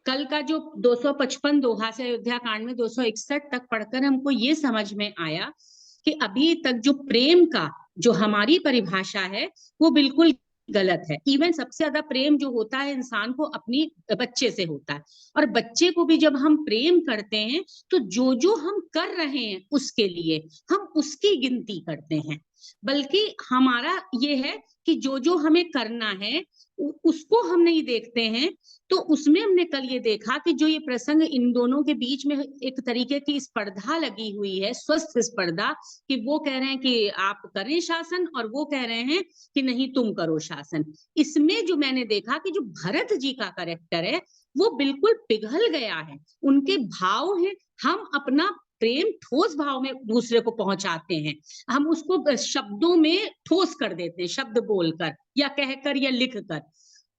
कल का जो 255 दोहा से अयोध्या कांड में 261 तक पढ़कर हमको ये समझ में आया कि अभी तक जो प्रेम का जो हमारी परिभाषा है वो बिल्कुल गलत है। इवन सबसे ज्यादा प्रेम जो होता है इंसान को अपनी बच्चे से होता है, और बच्चे को भी जब हम प्रेम करते हैं तो जो जो हम कर रहे हैं उसके लिए हम उसकी गिनती करते हैं, बल्कि हमारा ये है कि जो जो हमें करना है उसको हम नहीं देखते हैं। तो उसमें हमने कल ये देखा कि जो ये प्रसंग इन दोनों के बीच में एक तरीके की स्पर्धा लगी हुई है, स्वस्थ स्पर्धा, कि वो कह रहे हैं कि आप करें शासन और वो कह रहे हैं कि नहीं तुम करो शासन। इसमें जो मैंने देखा कि जो भरत जी का कैरेक्टर है वो बिल्कुल पिघल गया है, उनके भाव हैं, हम अपना प्रेम ठोस भाव में दूसरे को पहुंचाते हैं, हम उसको शब्दों में ठोस कर देते हैं, शब्द बोलकर या कहकर या लिखकर।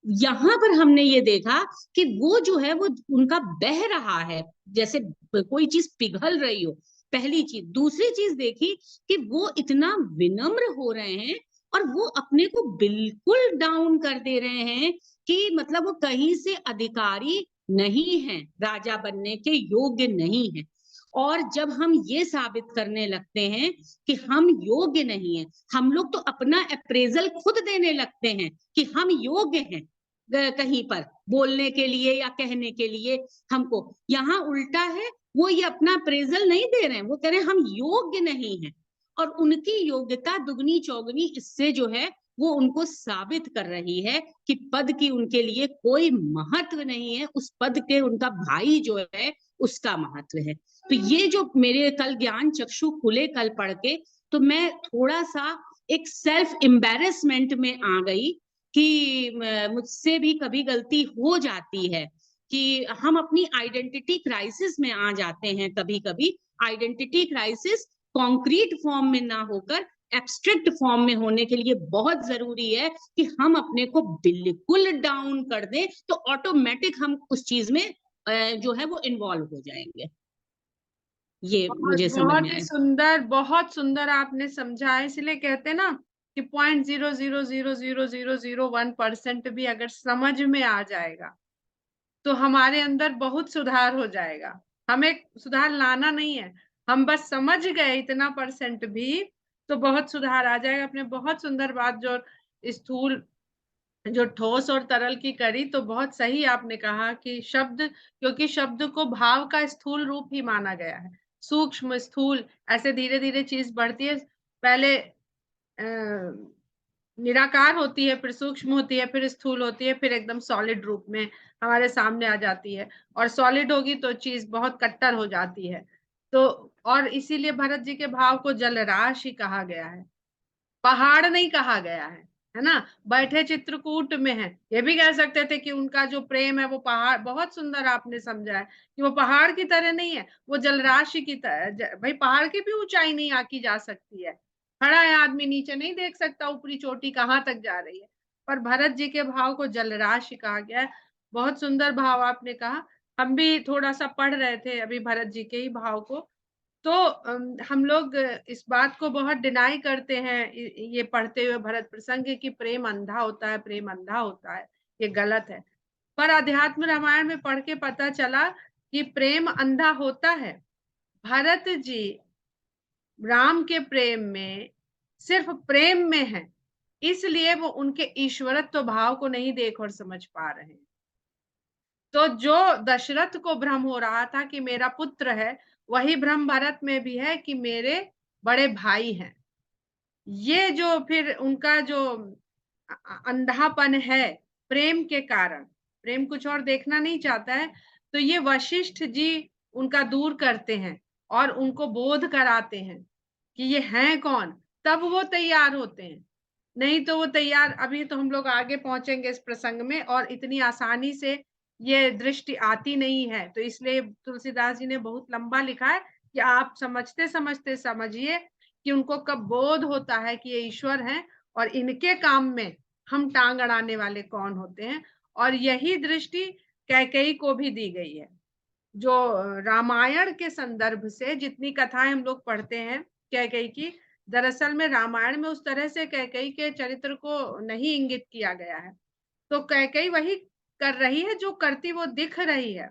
यहाँ पर हमने ये देखा कि वो जो है वो उनका बह रहा है, जैसे कोई चीज पिघल रही हो। पहली चीज। दूसरी चीज देखी कि वो इतना विनम्र हो रहे हैं और वो अपने को बिल्कुल डाउन कर दे रहे हैं कि मतलब वो कहीं से अधिकारी नहीं है, राजा बनने के योग्य नहीं है। और जब हम ये साबित करने लगते हैं कि हम योग्य नहीं है, हम लोग तो अपना अप्रेजल खुद देने लगते हैं कि हम योग्य हैं कहीं पर बोलने के लिए या कहने के लिए। हमको यहाँ उल्टा है, वो ये अपना अप्रेजल नहीं दे रहे हैं, वो कह रहे हैं हम योग्य नहीं है। और उनकी योग्यता दुगनी चौगनी इससे जो है वो उनको साबित कर रही है कि पद की उनके लिए कोई महत्व नहीं है, उस पद के उनका भाई जो है उसका महत्व है। तो ये जो मेरे कल ज्ञान चक्षु खुले कल पढ़ के, तो मैं थोड़ा सा एक सेल्फ एम्बेरसमेंट में आ गई कि मुझसे भी कभी गलती हो जाती है कि हम अपनी आइडेंटिटी क्राइसिस में आ जाते हैं। कभी कभी आइडेंटिटी क्राइसिस कॉन्क्रीट फॉर्म में ना होकर एब्स्ट्रैक्ट फॉर्म में होने के लिए बहुत जरूरी है कि हम अपने को बिल्कुल डाउन कर दें, तो ऑटोमेटिक हम उस चीज में जो है वो इन्वॉल्व हो जाएंगे। ये बहुत मुझे समझ बहुत में ही आया। सुंदर, बहुत सुंदर आपने समझा। इसलिए कहते हैं ना कि 0.0000001% भी अगर समझ में आ जाएगा तो हमारे अंदर बहुत सुधार हो जाएगा। हमें सुधार लाना नहीं है, हम बस समझ गए इतना परसेंट भी तो बहुत सुधार आ जाएगा। अपने बहुत सुंदर बात जो स्थूल जो ठोस और तरल की करी, तो बहुत सही आपने कहा कि शब्द, क्योंकि शब्द को भाव का स्थूल रूप ही माना गया है, सूक्ष्म स्थूल ऐसे धीरे धीरे चीज बढ़ती है। पहले निराकार होती है, फिर सूक्ष्म होती है, फिर स्थूल होती है, फिर एकदम सॉलिड रूप में हमारे सामने आ जाती है। और सॉलिड होगी तो चीज बहुत कट्टर हो जाती है। तो और इसीलिए भरत जी के भाव को जलराशि कहा गया है, पहाड़ नहीं कहा गया है ना। बैठे चित्रकूट में है, ये भी कह सकते थे कि उनका जो प्रेम है वो पहाड़, बहुत सुंदर आपने समझा है कि वो पहाड़ की तरह नहीं है, वो जलराशि की तरह। भाई पहाड़ की भी ऊंचाई नहीं आकी जा सकती है, खड़ा है आदमी नीचे नहीं देख सकता ऊपरी चोटी कहाँ तक जा रही है, पर भरत जी के भाव को जलराशि कहा गया है। बहुत सुंदर भाव आपने कहा। हम भी थोड़ा सा पढ़ रहे थे अभी भरत जी के ही भाव को, तो हम लोग इस बात को बहुत डिनाई करते हैं ये पढ़ते हुए भरत प्रसंग कि प्रेम अंधा होता है, प्रेम अंधा होता है, ये गलत है। पर अध्यात्म रामायण में पढ़ के पता चला कि प्रेम अंधा होता है। भरत जी राम के प्रेम में सिर्फ प्रेम में है, इसलिए वो उनके ईश्वरत्व भाव को नहीं देख और समझ पा रहे हैं। तो जो दशरथ को भ्रम हो रहा था कि मेरा पुत्र है, वही भ्रम भरत में भी है कि मेरे बड़े भाई हैं। ये जो फिर उनका जो अंधापन है प्रेम के कारण, प्रेम कुछ और देखना नहीं चाहता है, तो ये वशिष्ठ जी उनका दूर करते हैं और उनको बोध कराते हैं कि ये हैं कौन, तब वो तैयार होते हैं। नहीं तो वो तैयार, अभी तो हम लोग आगे पहुंचेंगे इस प्रसंग में, और इतनी आसानी से ये दृष्टि आती नहीं है। तो इसलिए तुलसीदास जी ने बहुत लंबा लिखा है कि आप समझते समझते समझिए कि उनको कब बोध होता है कि ये ईश्वर हैं और इनके काम में हम टांग अड़ाने वाले कौन होते हैं। और यही दृष्टि कैकेयी को भी दी गई है। जो रामायण के संदर्भ से जितनी कथाएं हम लोग पढ़ते हैं कैकेयी की, दरअसल में रामायण में उस तरह से कैकेयी के चरित्र को नहीं इंगित किया गया है। तो कैकेयी वही कर रही है जो करती वो दिख रही है।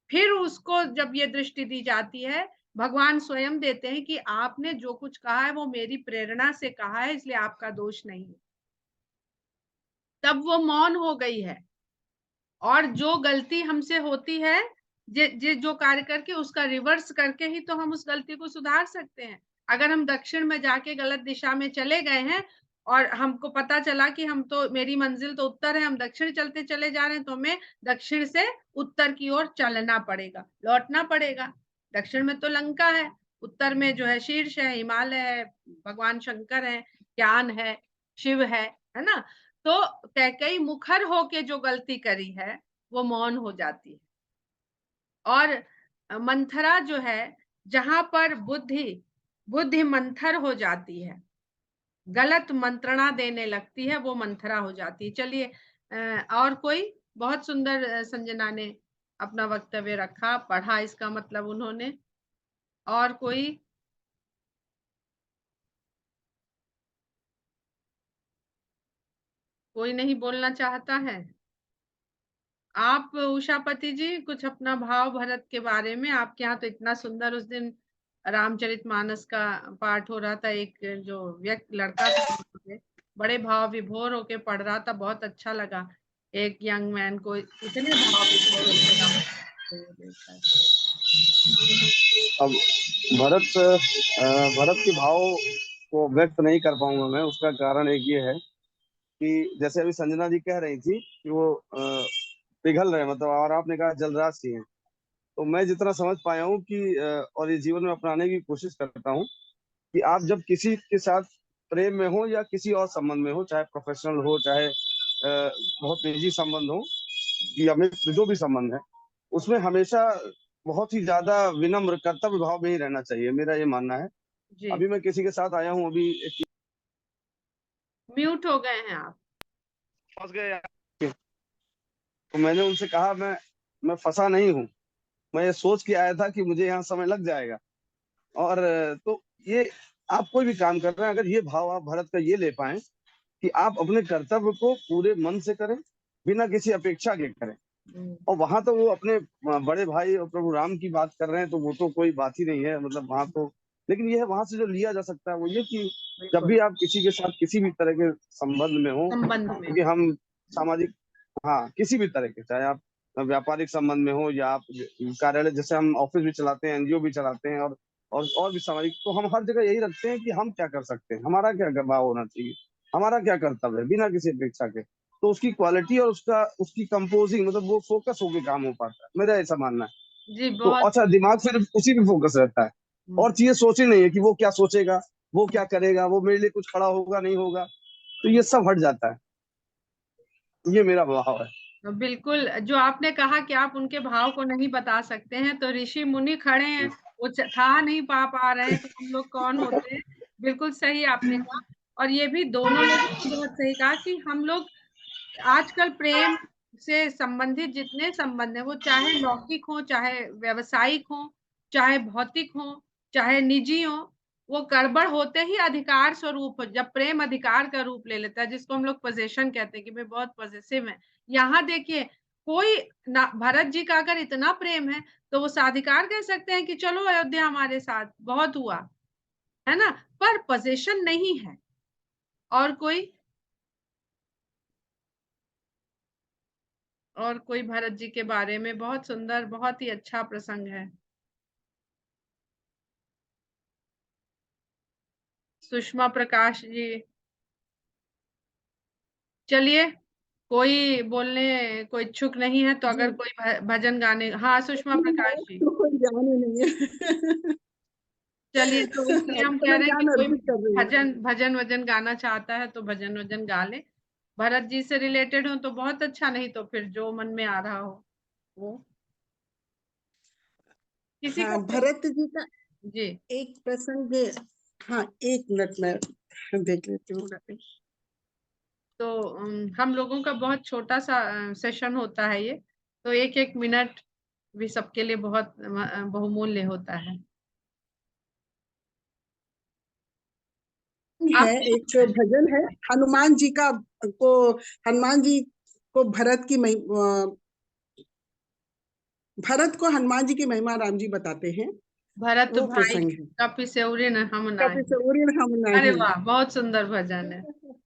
फिर उसको जब ये दृष्टि दी जाती है, भगवान स्वयं देते हैं कि आपने जो कुछ कहा है वो मेरी प्रेरणा से कहा है, इसलिए आपका दोष नहीं है। तब वो मौन हो गई है। और जो गलती हमसे होती है, जो कार्य करके उसका रिवर्स करके ही तो हम उस गलती को सुधार सकते हैं। अगर हम दक्षिण में जाके गलत दिशा में चले गए हैं और हमको पता चला कि हम तो मेरी मंजिल तो उत्तर है, हम दक्षिण चलते चले जा रहे हैं, तो हमें दक्षिण से उत्तर की ओर चलना पड़ेगा, लौटना पड़ेगा। दक्षिण में तो लंका है, उत्तर में जो है शीर्ष है, हिमालय है, भगवान शंकर है, ज्ञान है, शिव है ना? तो कैकेयी मुखर होके जो गलती करी है वो मौन हो जाती है। और मंथरा जो है, जहां पर बुद्धि मंथर हो जाती है, गलत मंत्रणा देने लगती है, वो मंथरा हो जाती है। चलिए और कोई बहुत सुंदर संजना ने अपना वक्तव्य रखा, पढ़ा, इसका मतलब उन्होंने। और कोई नहीं बोलना चाहता है? आप उषापति जी कुछ अपना भाव भरत के बारे में। आपके यहाँ तो इतना सुंदर उस दिन रामचरितमानस का पाठ हो रहा था, एक जो व्यक्ति लड़का था बड़े भाव विभोर होके पढ़ रहा था, बहुत अच्छा लगा। एक यंग मैन को इतने भाव विभोर होके अब भरत के भाव को व्यक्त नहीं कर पाऊंगा मैं। उसका कारण एक ये है कि जैसे अभी संजना जी कह रही थी कि वो पिघल रहे, मतलब, और आपने कहा जलराज सिंह हैं, तो मैं जितना समझ पाया हूँ कि और ये जीवन में अपनाने की कोशिश करता हूँ कि आप जब किसी के साथ प्रेम में हो या किसी और संबंध में हो, चाहे प्रोफेशनल हो, चाहे बहुत निजी संबंध हो, या मित्र, जो भी संबंध है, उसमें हमेशा बहुत ही ज्यादा विनम्र कर्तव्य भाव में ही रहना चाहिए, मेरा ये मानना है। जी। अभी मैं किसी के साथ आया हूँ, अभी म्यूट हो गए हैं आप। फंस गए, तो मैंने उनसे कहा मैं फंसा नहीं हूँ, मैं ये सोच के आया था कि मुझे यहाँ समय लग जाएगा। और तो ये, आप कोई भी काम कर रहे हैं, अगर ये भाव आप भरत का ये ले पाए कि आप अपने कर्तव्य को पूरे मन से करें, बिना किसी अपेक्षा के करें, और वहां तो वो अपने बड़े भाई और प्रभु राम की बात कर रहे हैं, तो वो तो कोई बात ही नहीं है, मतलब वहां तो। लेकिन ये वहां से जो लिया जा सकता है वो ये कि जब भी आप किसी के साथ किसी भी तरह के संबंध में हो, संबंध में, क्योंकि हम सामाजिक, हाँ, किसी भी तरह के, चाहे आप व्यापारिक संबंध में हो या आप कार्यालय, जैसे हम ऑफिस भी चलाते हैं, एनजीओ भी चलाते हैं, और भी सामाजिक, तो हम हर जगह यही रखते हैं कि हम क्या कर सकते हैं, हमारा क्या भाव होना चाहिए, हमारा क्या कर्तव्य है, बिना किसी अपेक्षा के। तो उसकी क्वालिटी और उसकी कंपोजिंग, मतलब वो फोकस होके काम हो पाता है, मेरा ऐसा मानना है। जी। तो बहुत अच्छा, दिमाग फिर उसी पे फोकस रहता है, और चीजें सोचे नहीं है कि वो क्या सोचेगा, वो क्या करेगा, वो मेरे लिए कुछ खड़ा होगा नहीं होगा, तो ये सब हट जाता है। ये मेरा भाव है। बिल्कुल, जो आपने कहा कि आप उनके भाव को नहीं बता सकते हैं, तो ऋषि मुनि खड़े हैं, वो था नहीं पा रहे हैं, तो हम लोग कौन होते हैं? बिल्कुल सही आपने कहा। और ये भी दोनों लोगों ने बहुत सही कहा कि हम लोग आजकल प्रेम से संबंधित जितने संबंध है, वो चाहे लौकिक हो, चाहे व्यवसायिक हो, चाहे भौतिक हो, चाहे निजी हो, वो गड़बड़ होते ही अधिकार स्वरूप हो। जब प्रेम अधिकार का रूप ले लेता है, जिसको हम लोग पोजेशन कहते हैं कि मैं बहुत पॉजिटिव है। यहाँ देखिए, कोई ना, भरत जी का अगर इतना प्रेम है तो वो साधिकार कह सकते हैं कि चलो अयोध्या हमारे साथ, बहुत हुआ, है ना? पर पोजेशन नहीं है। और कोई भरत जी के बारे में बहुत सुंदर, बहुत ही अच्छा प्रसंग है। सुषमा प्रकाश जी, चलिए, कोई इच्छुक नहीं है, तो अगर कोई भजन गाने, हाँ सुषमा प्रकाश जी, कोई जाने नहीं है। चलिए, तो इसलिए हम तो कह मैं रहे हैं कि ज्ञान कोई अर्पित कर रही हूँ। भजन वजन गाना चाहता है तो भजन वजन गा ले। भरत जी से रिलेटेड हो तो बहुत अच्छा, नहीं तो फिर जो मन में आ रहा हो वो किसी हाँ, का। भरत जी का जी। एक प्रसंग, हाँ, एक मिनट में देख लेती हूँ। तो हम लोगों का बहुत छोटा सा सेशन होता है ये, तो एक एक मिनट भी सबके लिए बहुत बहुमूल्य होता है। है एक भजन है हनुमान जी का, को हनुमान जी को भरत को हनुमान जी की महिमा राम जी बताते हैं। भरत वो भाई प्रसंग है। कपि से उड़े न हम कपि नाही। से उड़िन हम अरे नहीं। वाह, बहुत सुंदर भजन है,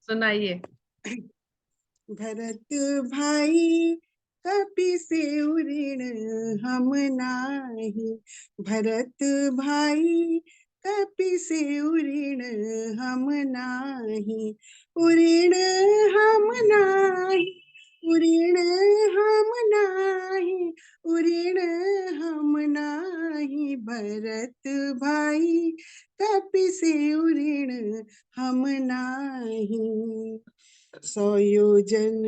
सुनाइए। भरत भाई कपि से उड़िन हम नाही। भरत भाई कपि से उड़िन हम नाही। उड़िन हम नाही। उड़िन हम नाही। उड़िन हम नाही। भरत भाई कपि से उड़िन हम नाही। 100 योजन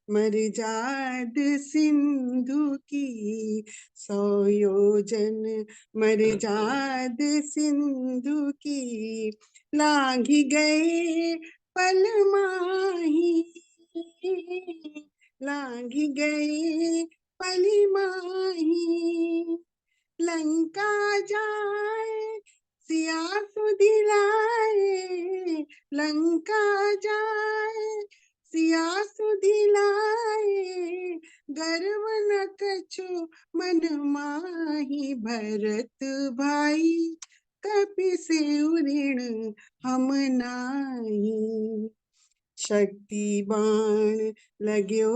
मर्याद सिंधु की। 100 योजन मर्याद सिंधु की। लांघी गए पल माही। लांघी गए पल माही। लंका जाए सिया सुधिलाए। लंका जाए सिया सुधिलाए। गर्व न कछु मन माही। भरत भाई कपि से उड़िन हम नाही। शक्ति बाण लाग्यो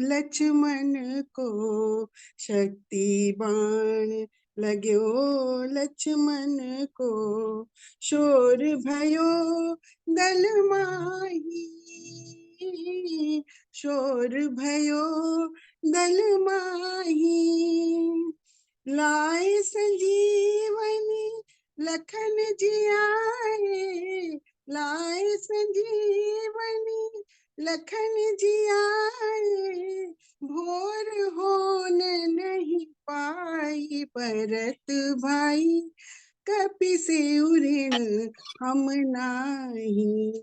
लक्ष्मण को। शक्ति बाण लाग्यो लक्ष्मण को। शोर भयो दल माही। शोर भयो दल माही। लाए संजीवनी लखन जियाए। लाए संजीवनी लखन जियाए। भोर होन नहीं पाई। भरत भाई कपि से उड़िन हम नाही।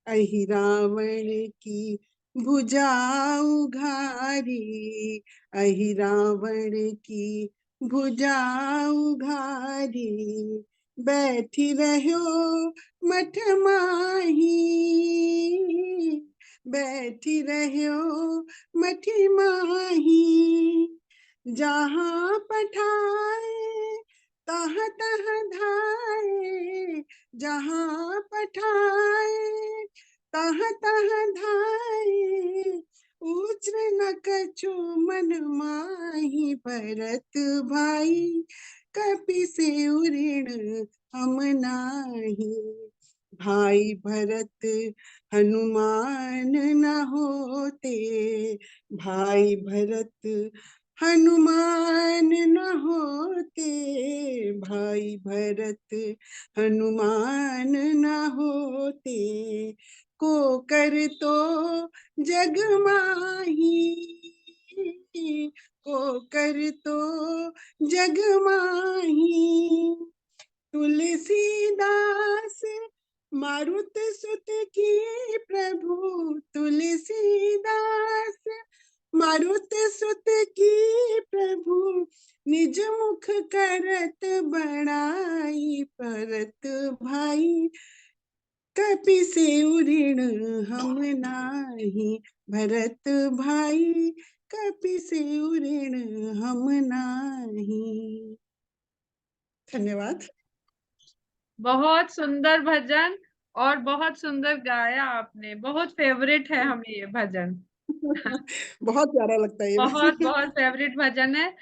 अहि रावण की भुजा उघारी। अहि रावण की भुजा उघारी। बैठी रहो मठ माही। बैठी रहो मठ माही। जहाँ पठाए तहाँ तहाँ धाए। जहाँ पठाए तहाँ तहाँ धाए। ऊच न कछु मन माही। भरत भाई कपि से उड़िन हम नाही। भाई भरत हनुमान न होते। भाई भरत हनुमान न होते। भाई भरत हनुमान न होते। को कर तो जग माही। को कर तो जग माही। तुलसीदास मारुत सुत की प्रभु। तुलसीदास मारुत सुत की प्रभु। निज मुख करत बड़ाई। भरत भाई कपि से उड़िन हम नाही। भरत भाई कपि से उड़िन हम नाही। धन्यवाद। बहुत सुंदर भजन और बहुत सुंदर गाया आपने, बहुत फेवरेट है हमें ये भजन। बहुत प्यारा लगता है ये बहुत भजन। बहुत फेवरेट भजन है।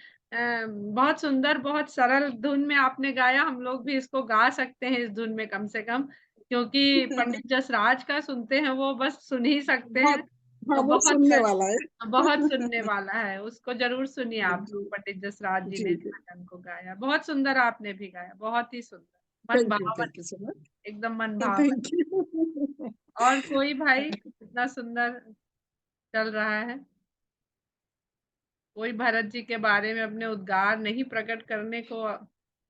बहुत सुंदर, बहुत सरल धुन में आपने गाया। हम लोग भी इसको गा सकते हैं इस धुन में कम से कम, क्योंकि पंडित जसराज का सुनते हैं वो बस सुन ही सकते हैं। बहुत, हाँ और वो बहुत सुनने वाला है। बहुत सुनने वाला है, उसको जरूर सुनिए आप जी लोग। पंडित जसराज जी ने जी जी। भजन को गाया, बहुत सुंदर आपने भी गाया, बहुत ही सुंदर, मन भावन, थैंक यू सो मच। एकदम मन भावन। Thank you. और कोई भाई इतना सुंदर चल रहा है, कोई भरत जी के बारे में अपने उद्गार नहीं प्रकट करने को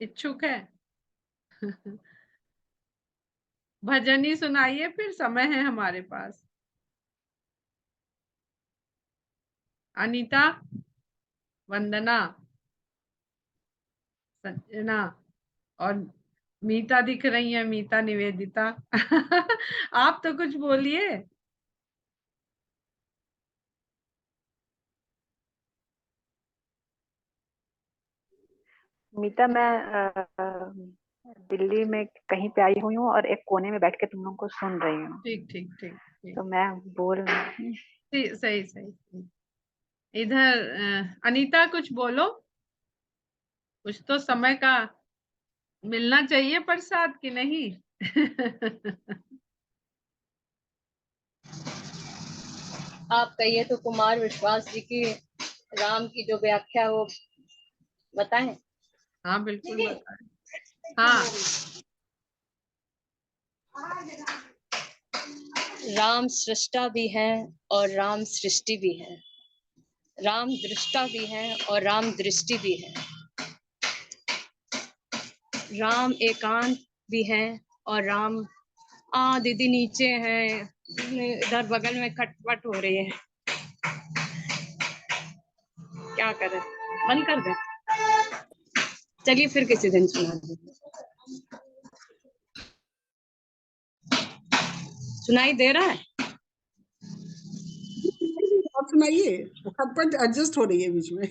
इच्छुक है? भजन ही सुनाइए, फिर समय है हमारे पास। अनीता, वंदना, संजना और मीता दिख रही है, मीता निवेदिता। आप तो कुछ बोलिए। मीता, मैं दिल्ली में कहीं पे आई हुई हूँ और एक कोने में बैठ के तुम लोगों को सुन रही हूँ। ठीक ठीक ठीक ठीक। तो मैं बोल रही हूँ। सही सही सही। इधर अनीता कुछ बोलो, कुछ तो समय का मिलना चाहिए प्रसाद की नहीं। आप कहिए तो कुमार विश्वास जी की राम की जो व्याख्या वो बताएं। हाँ बिल्कुल बताएं। हाँ राम सृष्टा भी है और राम सृष्टि भी है, राम दृष्टा भी है और राम दृष्टि भी है, राम एकांत भी है और राम दीदी नीचे हैं, इधर बगल में खटपट हो रही है, क्या करें, बंद कर दें। चलिए फिर किसी दिन सुना दें। सुनाई दे रहा है? आप सुनाइए, खटपट एडजस्ट हो रही है बीच में।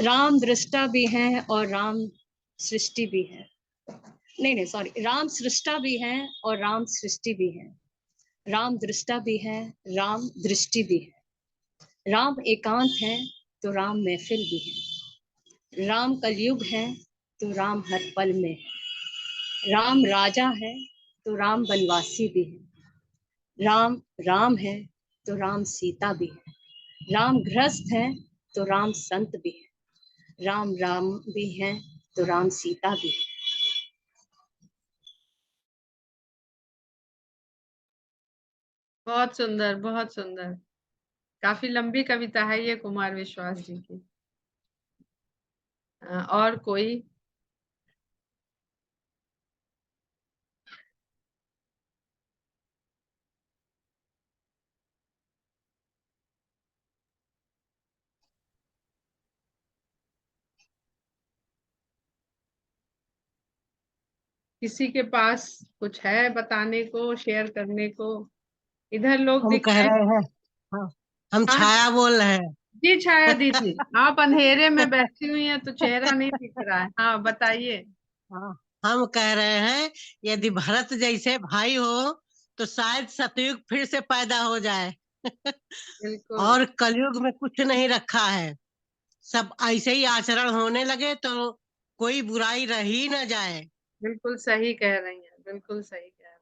राम दृष्टा भी है और राम सृष्टि भी है, नहीं सॉरी, राम सृष्टा भी है और राम सृष्टि भी है, राम दृष्टा भी है, राम दृष्टि भी है, राम एकांत है तो राम महफिल भी है, राम कलयुग है तो राम हर पल में है, राम राजा है तो राम वनवासी भी है, राम राम है तो राम सीता भी है, राम गृहस्थ है तो राम संत भी है, राम राम भी है तो राम सीता भी है। बहुत सुंदर, बहुत सुंदर। काफी लंबी कविता है ये कुमार विश्वास जी की। और कोई? किसी के पास कुछ है बताने को, शेयर करने को? इधर लोग हम दिख कह रहे रहे हैं, हाँ, हम हाँ छाया बोल रहे हैं। जी छाया दीदी, आप अंधेरे में बैठी हुई हैं तो चेहरा नहीं दिख रहा है। हाँ बताइए। हाँ, हम कह रहे हैं यदि भरत जैसे भाई हो तो शायद सतयुग फिर से पैदा हो जाए। बिल्कुल और कलयुग में कुछ नहीं रखा है, सब ऐसे ही आचरण होने लगे तो कोई बुराई रह ही न जाए। बिल्कुल सही कह रही हैं, बिल्कुल सही कह रही हैं।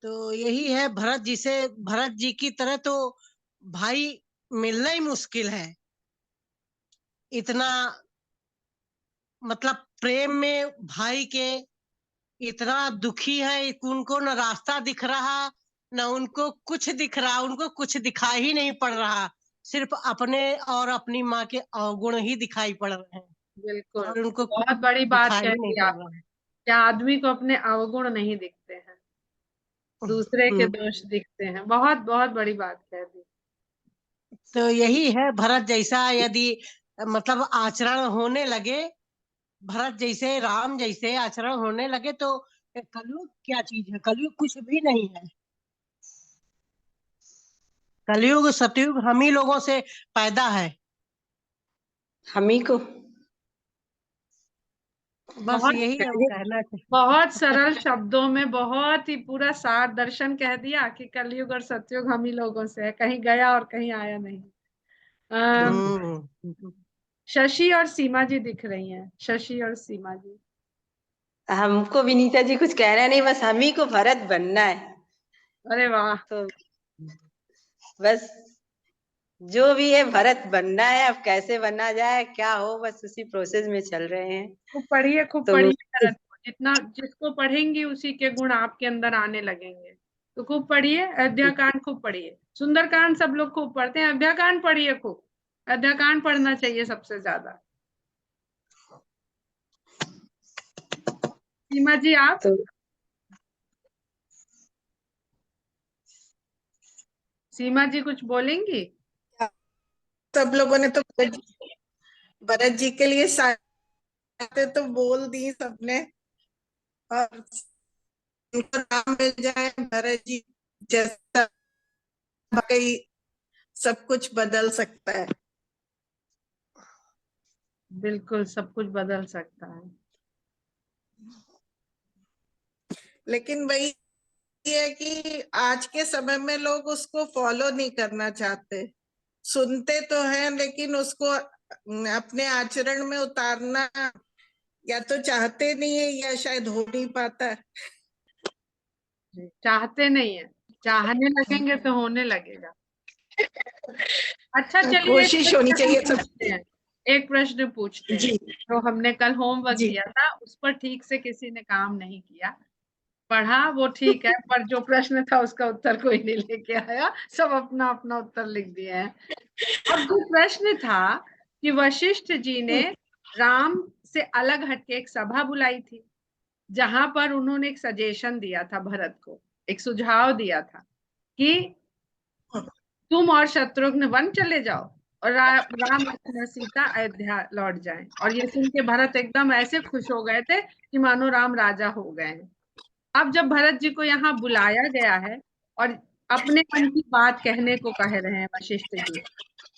तो यही है, भरत जी की तरह तो भाई मिलना ही मुश्किल है। इतना मतलब प्रेम में भाई के इतना दुखी है कि उनको न रास्ता दिख रहा, न उनको कुछ दिख रहा, उनको कुछ दिखाई ही नहीं पड़ रहा, सिर्फ अपने और अपनी माँ के अवगुण ही दिखाई पड़ रहे हैं बिल्कुल, और उनको कुछ बहुत बड़ी बात दिखाई कह ही नहीं दी पड़ रहा आपने। है। क्या आदमी को अपने अवगुण नहीं दिखते हैं, दूसरे के हम्म, दोष दिखते हैं। बहुत बहुत बड़ी बात कह दी। तो यही है, भरत जैसा यदि मतलब आचरण होने लगे, भरत जैसे राम जैसे आचरण होने लगे तो कलयुग क्या चीज है, कलयुग कुछ भी नहीं है। कलयुग सतयुग हम ही लोगों से पैदा है। हम ही को बस बहुत यही हम कहना चाहते। बहुत सरल शब्दों में बहुत ही पूरा सार दर्शन कह दिया कि कलयुग और सतयुग हम ही लोगों से है, कहीं गया और कहीं आया नहीं। हम्म, शशि और सीमा जी दिख रही हैं, शशि और सीमा जी। हमको विनीता जी कुछ कहना नहीं, बस हम ही को भरत बनना है। अरे वाह, तो बस जो भी है भरत बनना है, अब कैसे बना जाए क्या हो, बस उसी प्रोसेस में चल रहे हैं। खूब पढ़िए, खूब तो पढ़िए भरत को। जितना जिसको पढ़ेंगी उसी के गुण आपके अंदर आने लगेंगे। तो खूब पढ़िए, अयोध्या कांड खूब पढ़िए, सुंदर कांड सब लोग खूब पढ़ते हैं, अयोध्या कांड पढ़िए खूब। अयोध्या कांड पढ़ना चाहिए सबसे ज्यादा। सीमा जी आप? तो सीमा जी कुछ बोलेंगी? सब लोगों ने तो भरत जी के लिए बातें तो बोल दी सबने, और उनको नाम मिल जाए भरत जी जैसा, वाकई सब कुछ बदल सकता है। बिल्कुल सब कुछ बदल सकता है। लेकिन वही है कि आज के समय में लोग उसको फॉलो नहीं करना चाहते, सुनते तो हैं लेकिन उसको अपने आचरण में उतारना या तो चाहते नहीं है या शायद हो नहीं पाता। चाहते नहीं है, चाहने लगेंगे तो होने लगेगा। अच्छा चलिए कोशिश होनी चाहिए सब। एक प्रश्न पूछते हैं जी तो हमने कल होमवर्क जी दिया था, उस पर ठीक से किसी ने काम नहीं किया। पढ़ा वो ठीक है, पर जो प्रश्न था उसका उत्तर कोई नहीं लेके आया, सब अपना अपना उत्तर लिख दिए हैं। अब जो प्रश्न था कि वशिष्ठ जी ने राम से अलग हटके एक सभा बुलाई थी, जहां पर उन्होंने एक सजेशन दिया था भरत को, एक सुझाव दिया था कि तुम और शत्रुघ्न वन चले जाओ और राम लक्ष्मण सीता अयोध्या लौट जाएं। और ये सुन के भरत एकदम ऐसे खुश हो गए थे कि मानो राम राजा हो गए हैं। अब जब भरत जी को यहाँ बुलाया गया है और अपने मन की बात कहने को कह रहे हैं वशिष्ठ जी,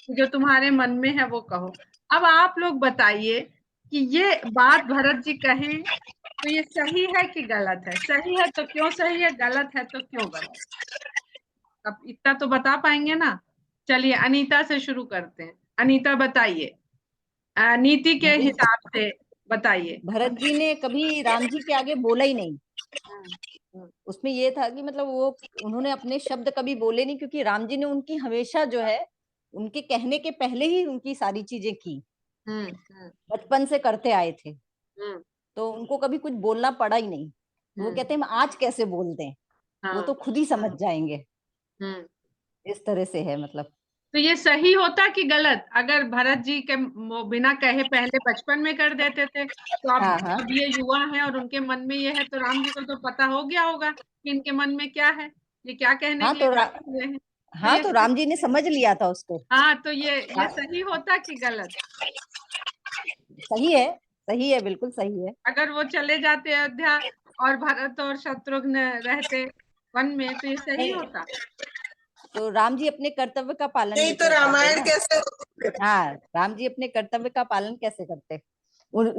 जो तुम्हारे मन में है वो कहो। अब आप लोग बताइए कि ये बात भरत जी कहें तो ये सही है कि गलत है? सही है तो क्यों सही है, गलत है तो क्यों गलत? अब इतना तो बता पाएंगे ना। चलिए अनीता से शुरू करते हैं। अनीता बताइए, नीति के हिसाब से बताइए। भरत जी ने कभी राम जी के आगे बोला ही नहीं। उसमें ये था कि मतलब वो उन्होंने अपने शब्द कभी बोले नहीं, क्योंकि राम जी ने उनकी हमेशा जो है उनके कहने के पहले ही उनकी सारी चीजें की, बचपन से करते आए थे, तो उनको कभी कुछ बोलना पड़ा ही नहीं। वो कहते हैं हम आज कैसे बोल दें, वो तो खुद ही समझ जाएंगे। इस तरह से है मतलब। तो ये सही होता कि गलत? अगर भरत जी के बिना कहे पहले बचपन में कर देते थे तो अब ये युवा है और उनके मन में ये है, तो राम जी को तो पता हो गया होगा कि इनके मन में क्या है, ये क्या कहने के लिए हुए हैं। हाँ तो राम जी ने समझ लिया था उसको। हाँ तो ये सही होता कि गलत? सही है, सही है, बिल्कुल सही है। अगर वो चले जाते अयोध्या और भरत और शत्रुघ्न रहते वन में तो ये सही होता? तो राम जी अपने कर्तव्य का पालन नहीं तो रामायण कैसे? हाँ, राम जी अपने कर्तव्य का पालन कैसे करते?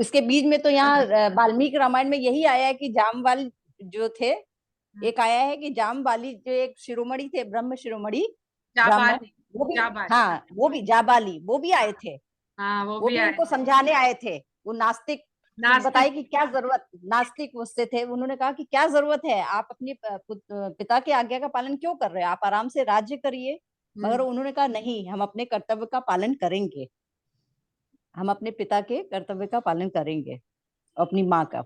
इसके बीच में तो यहाँ वाल्मीकि रामायण में यही आया है कि जामवाल जो थे, एक आया है कि जामवाली जो एक शिरोमणि थे, ब्रह्म शिरोमणि ब्राह्मण, वो भी, हाँ वो भी जाबाली, वो भी आए थे। हाँ वो भी उनको समझाने आए थे। वो नास्तिक बताए कि क्या जरूरत, नास्तिक उससे थे, उन्होंने कहा कि क्या जरूरत है, आप अपने पिता की आज्ञा का पालन क्यों कर रहे हैं, आप आराम से राज्य करिए। मगर उन्होंने कहा नहीं, हम अपने कर्तव्य का पालन करेंगे, हम अपने पिता के कर्तव्य का पालन करेंगे, अपनी माँ का।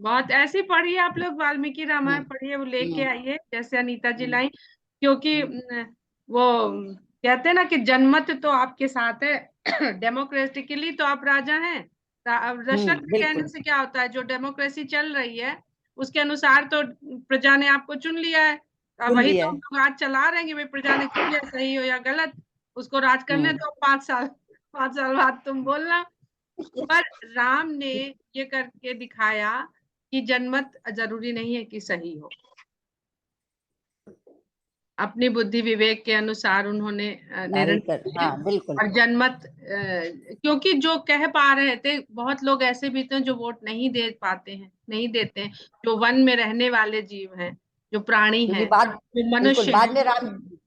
बहुत ऐसी पढ़िए आप लोग, वाल्मीकि रामायण पढ़िए, वो लेके आइए जैसे अनीता जी लाई, क्योंकि वो कहते हैं ना कि जनमत तो आपके साथ है, डेमोक्रेटिकली तो आप राजा हैं। दशरथ के कहने से क्या होता है, जो डेमोक्रेसी चल रही है उसके अनुसार तो प्रजा ने आपको चुन लिया है। वही तो हम लोग आज चला रहे हैं, भाई प्रजा ने चुन लिया, सही हो या गलत उसको राज करने दो, 5 साल बाद तुम बोलना। पर राम ने ये करके दिखाया कि जनमत जरूरी नहीं है कि सही हो, अपनी बुद्धि विवेक के अनुसार उन्होंने निर्णय और जनमत, क्योंकि जो कह पा रहे थे, बहुत लोग ऐसे भी थे जो वोट नहीं दे पाते हैं, नहीं देते हैं, जो वन में रहने वाले जीव हैं, जो प्राणी हैं, जो मनुष्य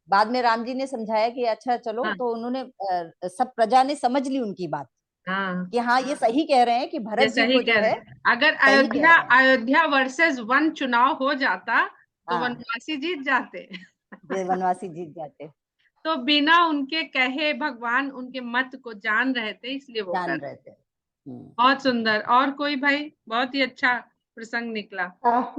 बाद में राम जी ने समझाया कि अच्छा चलो, तो उन्होंने सब प्रजा ने समझ ली उनकी बात। कि हाँ ये सही कह रहे हैं कि भरत जी को जो है, अगर अयोध्या वर्सेस वन चुनाव हो जाता तो वनवासी जीत जाते। वनवासी जीत जाते। तो बिना उनके कहे भगवान उनके मत को जान रहे थे, इसलिए वो जान रहे थे। बहुत सुंदर। और कोई भाई? बहुत ही अच्छा प्रसंग निकला।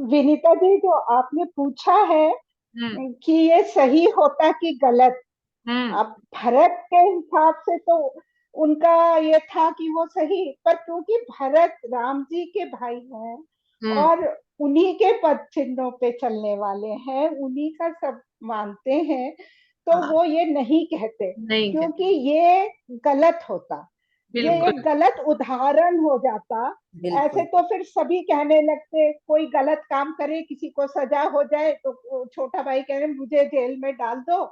विनीता जी, जो आपने पूछा है कि ये सही होता कि गलत, अब भरत के हिसाब से तो उनका ये था कि वो सही, पर क्योंकि भरत राम जी के भाई हैं और उन्हीं के पद चिन्हों पे चलने वाले हैं, उन्हीं का सब मानते हैं, तो वो ये नहीं कहते, क्योंकि ये गलत होता, ये एक गलत उदाहरण हो जाता। ऐसे तो फिर सभी कहने लगते, कोई गलत काम करे, किसी को सजा हो जाए तो छोटा भाई कह रहे मुझे जेल में डाल दो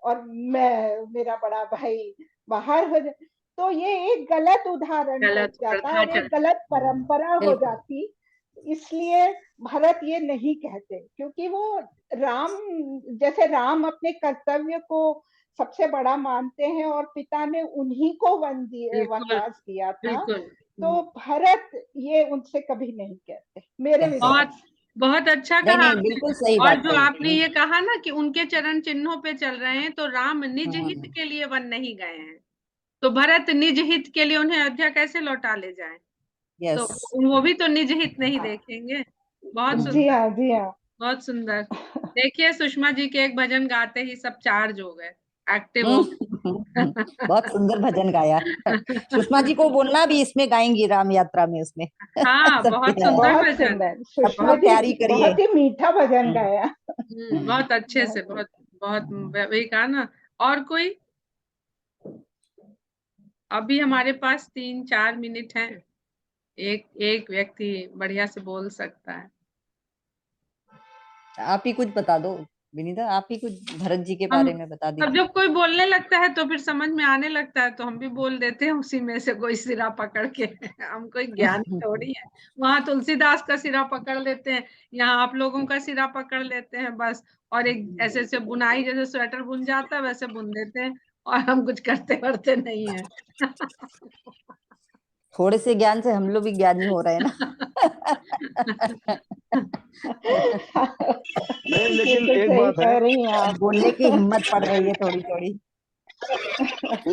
और मैं, मेरा बड़ा भाई बाहर हो जाए। तो ये एक गलत उदाहरण हो गलत जाता प्रथा और एक चल गलत परंपरा हो बिल्कुल। जाती। इसलिए भरत ये नहीं कहते, क्योंकि वो राम, जैसे राम अपने कर्तव्य को सबसे बड़ा मानते हैं और पिता ने उन्हीं को बिल्कुल वनवास दिया था, बिल्कुल। तो भरत ये उनसे कभी नहीं कहते मेरे विचार बहुत से। बहुत अच्छा नहीं कहा नहीं, आपने। बिल्कुल सही और बात जो कही। आपने ये कहा ना कि उनके चरण चिन्हों पे चल रहे हैं, तो राम निज हित हम्म, के लिए वन नहीं गए हैं, तो भरत निज हित के लिए उन्हें अयोध्या कैसे लौटा ले जाए? तो यस। वो भी तो निज हित नहीं देखेंगे। बहुत जी सुंदर, हाँ, जी हाँ। बहुत सुंदर। देखिए सुषमा जी के एक भजन गाते ही सब चार्ज हो गए, एक्टिव हो गए। बहुत सुंदर भजन गाया। सुषमा जी को बोलना भी इसमें गाएंगी राम यात्रा में, उसमें हाँ, सब बहुत किया है। सुंदर बहुत भजन। सुंदर, सुषमा सबको जी तैयारी करिए। बहुत ही मीठा भजन गाया। बहुत अच्छे से, बहुत बहुत वही कहा ना। और कोई? अभी हमारे पास 3-4 मिनट हैं, एक एक व्यक्ति बढ़िया से बोल सकता है। आप ही कुछ बता दो विनीता, आप ही कुछ भरत जी के हम बारे में बता अब दीजिए। जब कोई बोलने लगता है तो फिर समझ में आने लगता है, तो हम भी बोल देते हैं उसी में से कोई सिरा पकड़ के। हम कोई ज्ञानी थोड़ी है। वहां तुलसीदास का सिरा पकड़ लेते हैं, यहाँ आप लोगों का सिरा पकड़ लेते हैं बस, और एक ऐसे ऐसे बुनाई, जैसे स्वेटर बुन जाता है वैसे बुन देते हैं, और हम कुछ करते करते नहीं है। थोड़े से ज्ञान से हम लोग भी ज्ञानी हो रहे हैं ना। नहीं, लेकिन बिल्कुल एक सही बात है, कह रही हैं आप। बोलने की हिम्मत पड़ रही है थोड़ी थोड़ी।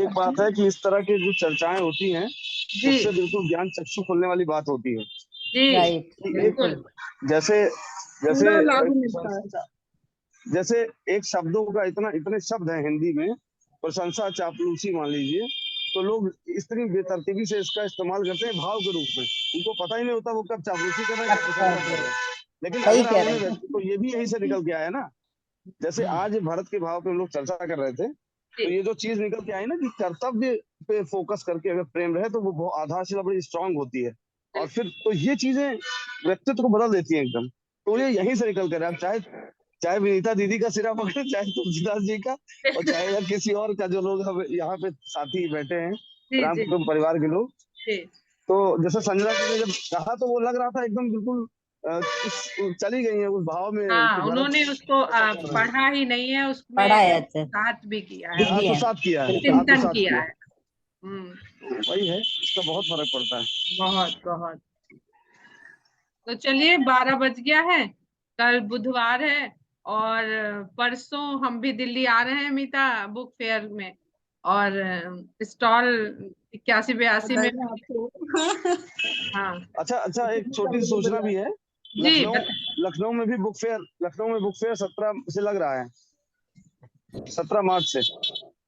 एक बात है कि इस तरह की जो चर्चाएं होती हैं, जी उससे बिल्कुल ज्ञान चक्षु खोलने वाली बात होती है। जी राइट, बिल्कुल। जैसे जैसे पूरा लाभ मिलता है। जैसे एक शब्दों का इतने शब्द हैं हिंदी में, प्रशंसा, चापलूसी मान लीजिए, तो लोग इतनी बेतरतीबी से इसका इस्तेमाल करते हैं भाव के रूप में। उनको पता ही नहीं होता वो कब चापलूसी कर रहे हैं, कब प्रशंसा कर रहे हैं। लेकिन सही अगर कह हमने रहे हैं। तो ये भी यहीं से निकल के आया ना। जैसे आज भारत के भाव पे हम लोग चर्चा कर रहे थे, तो ये जो चीज निकल के आई ना कि कर्तव्य पे फोकस करके अगर प्रेम रहे तो वो आधारशिला बड़ी स्ट्रांग होती है, और फिर तो ये चीजें व्यक्तित्व को बदल देती हैं एकदम। तो ये यहीं से निकल कर, चाहे चाहे विनीता दीदी का सिरा पकड़े, चाहे तुलसीदास जी का, और चाहे या किसी और का, जो लोग हम यहाँ पे साथी बैठे हैं, जी राम जी कुटुंब परिवार के लोग। जी। तो जैसे संजना जी ने जब कहा तो वो लग रहा था एकदम बिल्कुल चली गई है उस भाव में कि हाँ, भरत उन्होंने उसको ऐसा कर रहे हैं। पढ़ा ही नहीं है, पढ़ा उसमें है अच्छा, साथ भी किया है, दिख भी है। आत्मसात किया है, बिल्कुल। चिंतन आत्मसात किया किया। है। वही है, इसका बहुत फर्क पड़ता है। बहुत बहुत। तो चलिए 12 बज गया है, कल बुधवार है, और परसों हम भी दिल्ली आ रहे हैं मीता बुक फेयर में, और स्टॉल 81-82 में। हाँ अच्छा अच्छा, एक छोटी सी सूचना भी है। जी लखनऊ में भी बुक फेयर, 17 से लग रहा है, 17 मार्च से।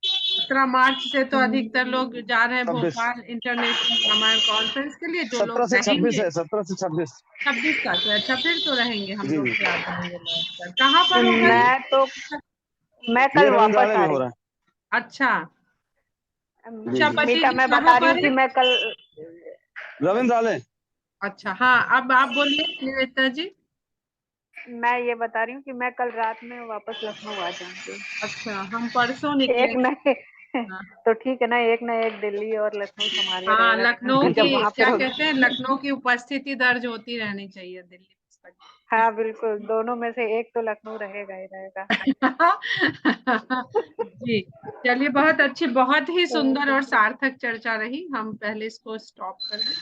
17 मार्च से तो अधिकतर लोग जा रहे हैं 26 भोपाल इंटरनेशनल रामायण कॉन्फ्रेंस के लिए, जो लोग 17 से 26 रहेंगे। है, 17 से 26। 26 का तो अच्छा, फिर तो रहेंगे हम जी लोग भी, आ जाएंगे लौट कर। कहाँ पर जी होगा ये? मैं ये कल वापस रविंद्रालय आ में हो रही रहा है। अच्छा जी अच्छा, जी, पति मीता, जी मैं कहाँ बता रही पर हूँ कि है? मैं कल, रविंद्रालय। अच्छा हाँ, अब आप बोलिए निवेदिता जी। मैं ये बता रही हूँ कि मैं कल रात में वापस लखनऊ आ जाऊंगी। अच्छा, हम परसों एक निकलेंगे। न हाँ तो ठीक है ना, एक ना एक दिल्ली और लखनऊ संभालिए हाँ, रहेगा, लखनऊ क्योंकि जब की वहां पे क्या होगी। कहते हैं, लखनऊ की उपस्थिति दर्ज होती रहनी चाहिए दिल्ली पुस्तक। हाँ बिल्कुल, दोनों में से एक तो लखनऊ रहेगा ही रहेगा। जी चलिए, बहुत अच्छी, बहुत ही सुंदर और सार्थक चर्चा रही। हम पहले इसको स्टॉप कर दें।